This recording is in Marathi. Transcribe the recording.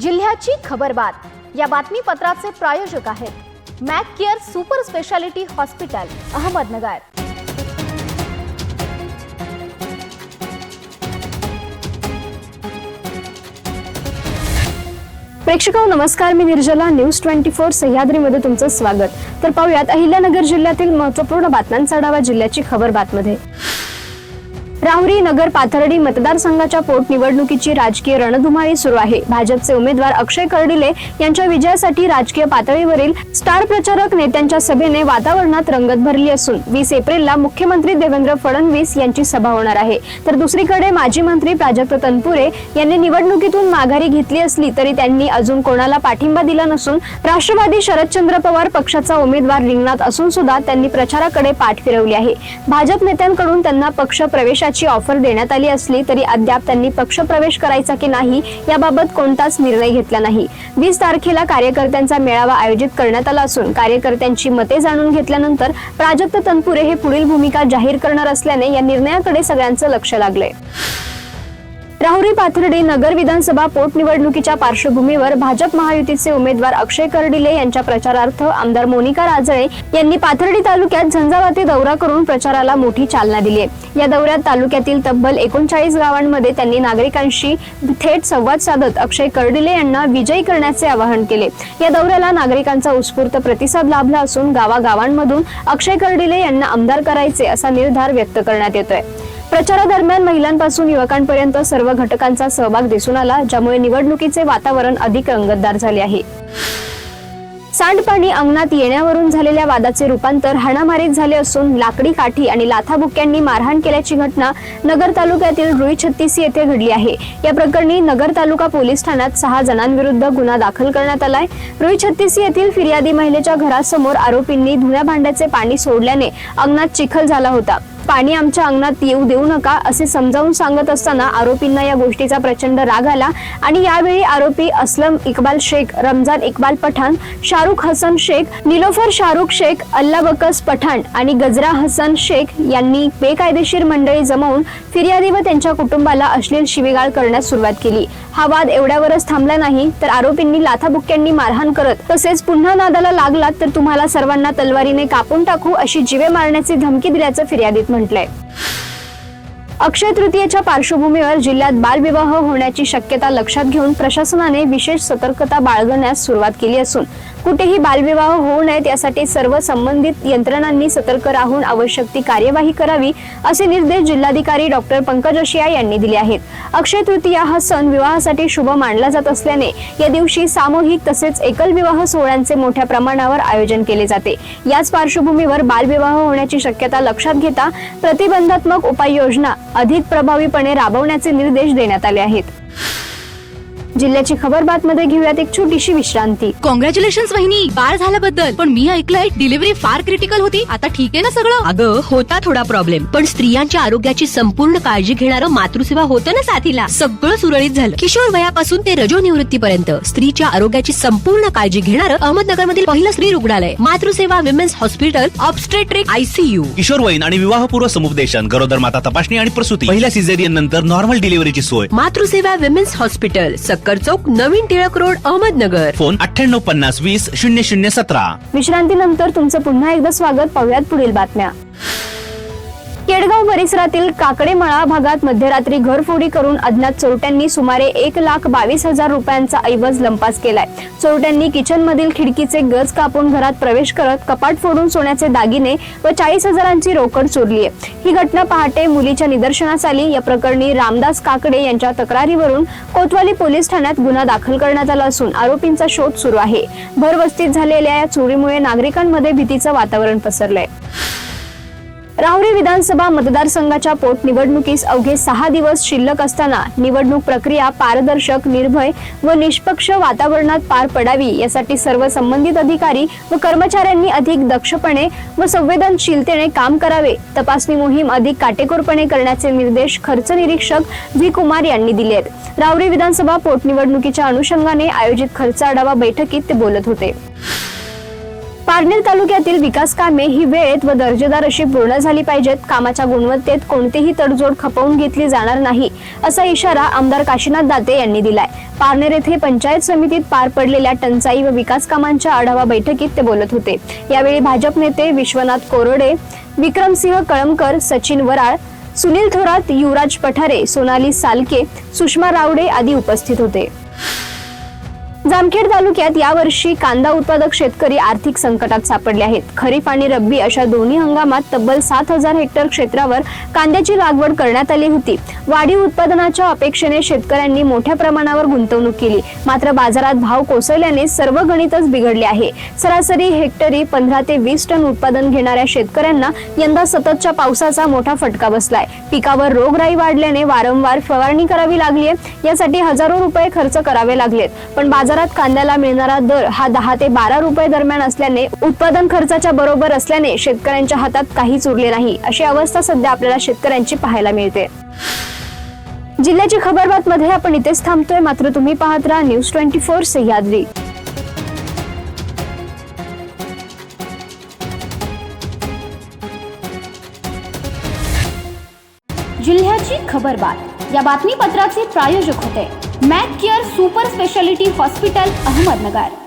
जिल्ह्याची खबरबात या बातमीपत्राचे प्रायोजक आहेत Mac care super speciality hospital Ahmednagar. प्रेक्षकांनो नमस्कार, मी निर्जला, न्यूज 24 सह्याद्रीमध्ये तुमचं स्वागत। तर पाहूयात अहिल्यानगर जिल्ह्यातील महत्त्वपूर्ण बातम्यांचा आढावा जिल्ह्याची खबरबातमध्ये। राहुरी नगर पाथर्डी मतदारसंघाच्या पोटनिवडणुकीची राजकीय रणधुमाळी सुरू आहे। भाजपचे उमेदवार अक्षय कर्डिले यांच्या विजयासाठी राजकीय पातळीवरील स्टार प्रचारक नेत्यांच्या सभेने वातावरणात रंगत भरली असून 20 एप्रिलला मुख्यमंत्री देवेंद्र फडणवीस यांची सभा होणार आहे। तर दुसरीकडे माजी मंत्री प्राजक्त तनपुरे यांनी निवडणुकीतून माघारी घेतली असली तरी त्यांनी अजून कोणाला पाठिंबा दिला नसून राष्ट्रवादी शरदचंद्र पवार पक्षाचा उमेदवार रिंगणात असून सुद्धा त्यांनी प्रचाराकडे पाठ फिरवली आहे। भाजप नेत्यांकडून त्यांना पक्ष प्रवेशाची ऑफर देण्यात आली असली तरी अद्याप त्यांनी पक्ष प्रवेश करायचा की नाही याबाबत कोणताच निर्णय घेतला नाही। 20 तारखेला कार्यकर्त्यांचा मेळावा आयोजित करण्यात आला असून कार्यकर्त्यांची मते जाणून घेतल्यानंतर प्राजक्त तनपुरे हे पुढील भूमिका जाहीर करणार असल्याने या निर्णयाकडे सगळ्यांचं लक्ष लागलंय। राहुरी पाथर्डी नगर विधानसभा पोटनिवडणुकीच्या पार्श्वभूमीवर भाजप महायुतीचे उमेदवार अक्षय कर्डिले यांच्या प्रचारार्थ आमदार मोनिका राजळे यांनी पाथर्डी तालुक्यात झंझावाती दौरा करून प्रचाराला मोठी चालना दिली आहे। या दौऱ्यात तालुक्यातील तब्बल 39 गावांमध्ये त्यांनी नागरिकांशी थेट संवाद साधत अक्षय कर्डिले यांना विजयी करण्याचे आवाहन केले। या दौऱ्याला नागरिकांचा उत्स्फूर्त प्रतिसाद लाभला असून गावागावांमधून अक्षय कर्डिले यांना आमदार करायचे असा निर्धार व्यक्त करण्यात येतोय। प्रचारादरम्यान महिलांपासून युवकांपर्यंत सर्व घटकांचा सहभाग दिसून आला, ज्यामुळे निवडणुकीचे वातावरण अधिक रंगतदार झाले आहे। सांडपाणी अंगणात येण्यावरून झालेल्या वादाचे रूपांतर हाणामारीत झाले असून लाकडी काठी आणि लाथाबुक्क्यांनी मारहाण केल्याची घटना नगर तालुक्यातील रुई छत्तीसी येथे घडली आहे। या प्रकरणी नगर तालुका पोलीस ठाण्यात 6 जणांविरुद्ध गुन्हा दाखल करण्यात आलाय। रुई छत्तीसी येथील फिर्यादी महिलेच्या घरासमोर आरोपींनी धुण्या भांड्याचे पाणी सोडल्याने अंगणात चिखल झाला होता। पाणी आमच्या अंगणात येऊ देऊ नका असे समजावून सांगत असताना आरोपींना या गोष्टीचा प्रचंड राग आला आणि यावेळी आरोपी असलम इक्बाल शेख, रमजान इक्बाल पठाण, शाहरुख हसन शेख, निलोफर शाहरुख शेख, अल्ला बकस पठाण आणि गजरा हसन शेख यांनी बेकायदेशीर मंडळी जमवून फिर्यादी व त्यांच्या कुटुंबाला अश्लील शिवीगाळ करण्यास सुरुवात केली। हा वाद एवढ्यावरच थांबला नाही तर आरोपींनी लाथाबुक्क्यांनी मारहाण करत तसेच पुन्हा नादाला लागलात तर तुम्हाला सर्वांना तलवारीने कापून टाकू अशी जीवे मारण्याची धमकी दिल्याचं फिर्यादीत म्हटलंय। अक्षय तृतीयेच्या पार्श्वभूमीवर जिल्ह्यात बालविवाह होण्याची शक्यता लक्षात घेऊन प्रशासनाने विशेष सतर्कता बाळगण्यास सुरुवात केली असून कुठेही बालविवाह होऊ नयेत यासाठी सर्व संबंधित यंत्रणांनी सतर्क राहून आवश्यक ती कार्यवाही करावी असे निर्देश जिल्हाधिकारी डॉक्टर पंकज अशिया यांनी दिले आहेत। अक्षय तृतीया हा सण विवाहासाठी शुभ मानला जात असल्याने या दिवशी सामूहिक तसेच एकल विवाह सोहळ्यांचे मोठ्या प्रमाणावर आयोजन केले जाते। याच पार्श्वभूमीवर बालविवाह होण्याची शक्यता लक्षात घेता प्रतिबंधात्मक उपाययोजना अधिक प्रभावीपणे राबवण्याचे निर्देश देण्यात आले आहेत। जिल्ह्याची खबरबातमध्ये घेऊयात एक छोटीशी विश्रांती। कॉंग्रॅच्युलेशन्स वहिनी, बाळ झाल्याबद्दल। पण मी ऐकलंय डिलिव्हरी फार क्रिटिकल होती, आता ठीक आहे ना सगळं? अगं होता थोडा प्रॉब्लेम, पण स्त्रियांच्या आरोग्याची संपूर्ण काळजी घेणारं मातृसेवा होतं ना साथीला। सगळं सुरळीत झालं। किशोर वयापासून ते रजोनिवृत्तीपर्यंत स्त्रीच्या आरोग्याची संपूर्ण काळजी घेणारं अहमदनगर मधील पहिलं स्त्री रुग्णालय Matruseva women's hospital, obstetric ICU, किशोरवयीन आणि विवाहपूर्व समुपदेशन, गरोदर माता तपासणी आणि प्रसूती, पहिल्या सिझेरियन नंतर नॉर्मल डिलिव्हरीची सोय। मातृसेवा विमेन्स हॉस्पिटल, चौक, नवीन टिळक रोड, अहमदनगर। फोन 9850 20 0017। विश्रांतीनंतर तुमचं पुन्हा एकदा स्वागत। पाहूयात पुढील बातम्या। केडगाव परिसरातील काकडेमळा भागात मध्यरात्री घरफोडी करून अज्ञात चोरट्यांनी सुमारे 1,22,000 रुपयांचा ऐवज लंपास केलाय। चोरट्यांनी किचन मधील खिडकीचे गज कापून घरात प्रवेश करत कपाट फोडून सोन्याचे दागिने व 40,000ची रोकड चोरली आहे। ही घटना पहाटे मुलीच्या निदर्शनास आली। या प्रकरणी रामदास काकडे यांच्या तक्रारीवरून कोतवाली पोलीस ठाण्यात गुन्हा दाखल करण्यात आला असून आरोपींचा शोध सुरू आहे। भरवस्तीत झालेल्या या चोरीमुळे नागरिकांमध्ये भीतीचं वातावरण पसरलंय। राहुरी विधानसभा मतदारसंघाच्या पोटनिवडणुकीस अवघे 6 दिवस शिल्लक असताना निवडणूक प्रक्रिया पारदर्शक, निर्भय व निष्पक्ष वातावरणात पार पडावी यासाठी सर्व संबंधित अधिकारी व कर्मचाऱ्यांनी अधिक दक्षपणे व संवेदनशीलतेने काम करावे। तपासणी मोहीम अधिक काटेकोरपणे करण्याचे निर्देश खर्च निरीक्षक व्ही कुमार यांनी दिले आहेत। राहुरी विधानसभा पोटनिवडणुकीच्या अनुषंगाने आयोजित खर्च आढावा बैठकीत ते बोलत होते। पारनेर तालुक्यातील विकास कामे ही वेळेत व दर्जेदार अशी पूर्ण झाली पाहिजेत. कामाच्या गुणवत्तेत कोणतीही तडजोड खपवून घेतली जाणार नाही, असा इशारा आमदार काशीनाथ दाते यांनी दिलाय. पारनेर येथे पंचायत समितीत पार पडलेल्या टंचाई व विकास कामांच्या आढावा बैठकीत ते बोलत होते. यावेळी भाजप नेते विश्वनाथ कोरडे, विक्रमसिंह कळमकर, सचिन वराळ, सुनील थोरात, युवराज पठारे, सोनाली सालके, सुषमा रावडे आदी उपस्थित होते. जामखेड तालुक्यात यावर्षी कांदा उत्पादक शेतकरी आर्थिक संकटात सापडले आहेत. खरीप आणि रब्बी अशा दोन्ही हंगामात तब्बल 7,000 हेक्टर क्षेत्रावर कांद्याची लागवड करण्यात आली होती. वाढीव उत्पादनाच्या अपेक्षेने शेतकऱ्यांनी मोठ्या प्रमाणावर गुंतवणूक केली. मात्र बाजारात भाव कोसळल्याने सर्व गणितच बिघडले आहे. सरासरी हेक्टरी 15 ते 20 टन उत्पादन घेणाऱ्या शेतकऱ्यांना यंदा सततच्या पावसाचा मोठा फटका बसलाय. पिकावर रोगराई वाढल्याने वारंवार फवारणी करावी लागलीय. यासाठी हजारो रुपये खर्च करावे लागलेत. पण बाजारात कांद्याला मिळणारा दर हा 10 ते 12 रुपये दरम्यान असल्याने उत्पादन खर्चाच्या बरोबर असल्याने शेतकऱ्यांच्या हातात काहीच उरले नाही, अशी अवस्था सध्या आपल्याला शेतकऱ्यांची पाहायला मिळते. जिल्ह्याची खबरबात मध्ये आपण इथेच थांबतोय. मात्र तुम्ही पाहत राहा न्यूज 24 सह्याद्री. जिल्ह्याची खबरबात या बातमीपत्राचे प्रायोजक होते Mac care super speciality hospital, Ahmednagar.